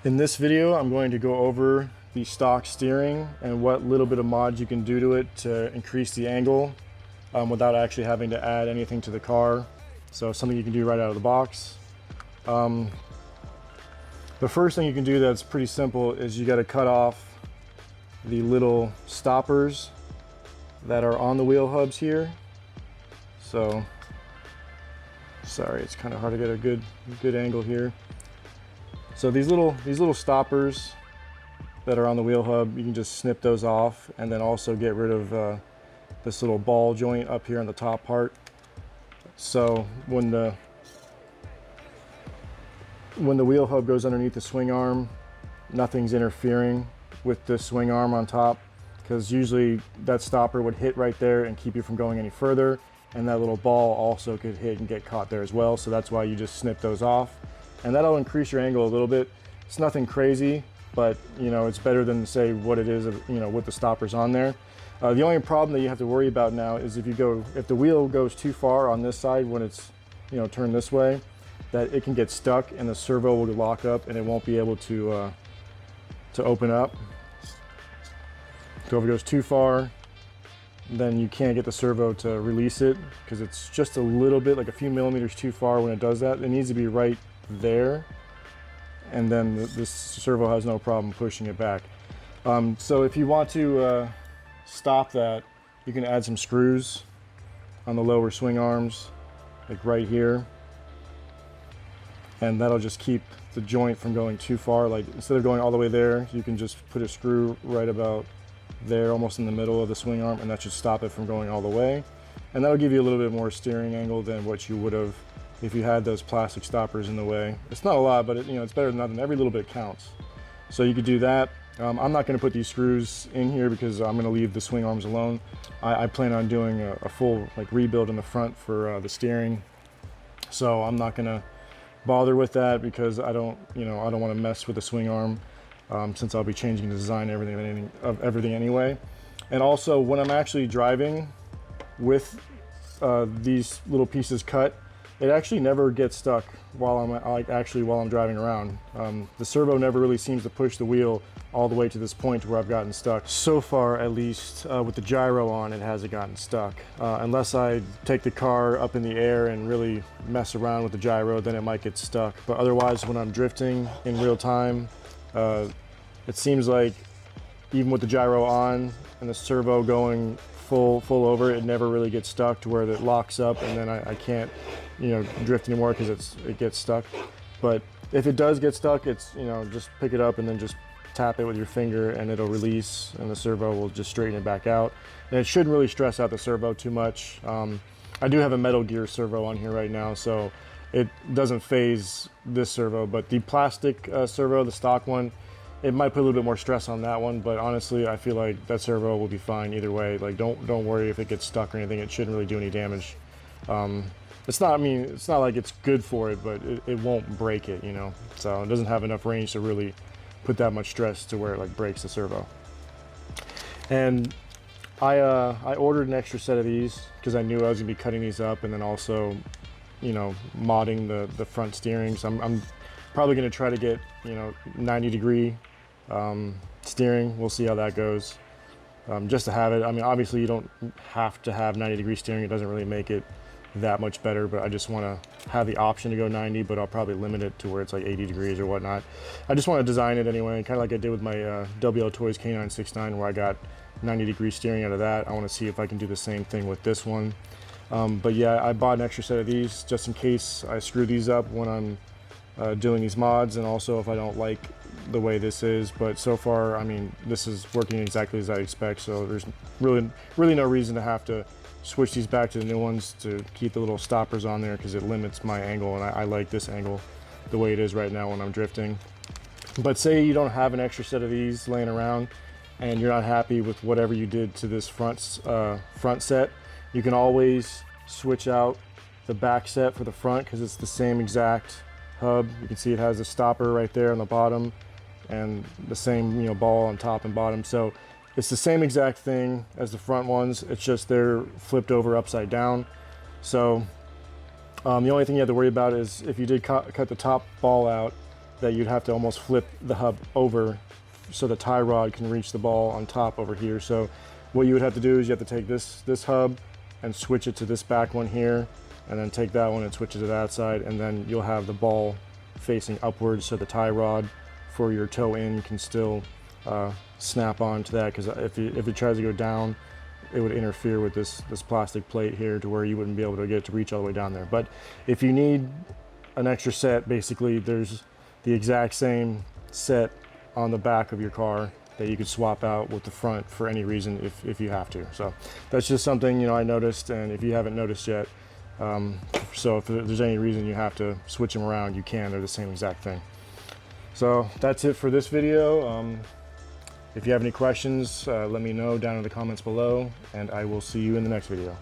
In this video, I'm going to go over the stock steering and what little bit of mods you can do to it to increase the angle without actually having to add anything to the car. So something you can do right out of the box. The first thing you can do that's pretty simple is you got to cut off the little stoppers that are on the wheel hubs here. So, sorry, it's kind of hard to get a good angle here. So these little stoppers that are on the wheel hub, you can just snip those off, and then also get rid of this little ball joint up here on the top part. So when the wheel hub goes underneath the swing arm, nothing's interfering with the swing arm on top, because usually that stopper would hit right there and keep you from going any further, and that little ball also could hit and get caught there as well. So that's why you just snip those off, and that'll increase your angle a little bit. It's nothing crazy, but you know, it's better than say what it is, you know, with the stoppers on there. The only problem that you have to worry about now is if the wheel goes too far on this side when it's, you know, turned this way, that it can get stuck and the servo will lock up and it won't be able to open up. So if it goes too far, then you can't get the servo to release it, because it's just a little bit, like a few millimeters too far when it does that. It needs to be right there, and then this servo has no problem pushing it back. So if you want to stop that, you can add some screws on the lower swing arms, like right here, and that'll just keep the joint from going too far. Like instead of going all the way there, you can just put a screw right about there, almost in the middle of the swing arm, and that should stop it from going all the way. And that'll give you a little bit more steering angle than what you would have if you had those plastic stoppers in the way. It's not a lot, but it's better than nothing. Every little bit counts. So you could do that. I'm not going to put these screws in here because I'm going to leave the swing arms alone. I plan on doing a full rebuild in the front for the steering. So I'm not going to bother with that because I don't want to mess with the swing arm since I'll be changing the design of everything anyway. And also when I'm actually driving with these little pieces cut, it actually never gets stuck while I'm driving around. The servo never really seems to push the wheel all the way to this point where I've gotten stuck. So far, at least, with the gyro on, it hasn't gotten stuck. Unless I take the car up in the air and really mess around with the gyro, then it might get stuck. But otherwise, when I'm drifting in real time, it seems like even with the gyro on and the servo going full over, it never really gets stuck to where it locks up and then I can't drift anymore because it gets stuck. But if it does get stuck, it's just pick it up and then just tap it with your finger and it'll release, and the servo will just straighten it back out. And it shouldn't really stress out the servo too much. I do have a Metal Gear servo on here right now, so it doesn't phase this servo, but the plastic servo, the stock one, it might put a little bit more stress on that one, but honestly, I feel like that servo will be fine either way. Like, don't worry if it gets stuck or anything. It shouldn't really do any damage. It's not like it's good for it, but it won't break it, So it doesn't have enough range to really put that much stress to where it breaks the servo. And I ordered an extra set of these because I knew I was gonna be cutting these up, and then also, modding the front steering. So I'm probably gonna try to get 90-degree steering. We'll see how that goes. Just to have it. I mean, obviously you don't have to have 90-degree steering. It doesn't really make it that much better, but I just want to have the option to go 90, but I'll probably limit it to where it's like 80 degrees or whatnot. I just want to design it anyway, kind of like I did with my wltoys K969, where I got 90-degree steering out of that. I want to see if I can do the same thing with this one. But yeah, I bought an extra set of these just in case I screw these up when I'm doing these mods, and also if I don't like the way this is. But so far, I mean, this is working exactly as I expect, so there's really no reason to have to switch these back to the new ones to keep the little stoppers on there, because it limits my angle, and I like this angle the way it is right now when I'm drifting. But say you don't have an extra set of these laying around and you're not happy with whatever you did to this front set, you can always switch out the back set for the front, because it's the same exact hub. You can see it has a stopper right there on the bottom and the same ball on top and bottom. So it's the same exact thing as the front ones. It's just they're flipped over upside down. So the only thing you have to worry about is if you did cut the top ball out, that you'd have to almost flip the hub over so the tie rod can reach the ball on top over here. So what you would have to do is you have to take this hub and switch it to this back one here, and then take that one and switch it to that side, and then you'll have the ball facing upwards so the tie rod for your toe in can still snap on to that, because if it tries to go down, it would interfere with this plastic plate here to where you wouldn't be able to get it to reach all the way down there. But if you need an extra set, basically there's the exact same set on the back of your car that you could swap out with the front for any reason if you have to. So that's just something, you know, I noticed, and if you haven't noticed yet, so if there's any reason you have to switch them around, you can. They're the same exact thing. So that's it for this video. If you have any questions, let me know down in the comments below, and I will see you in the next video.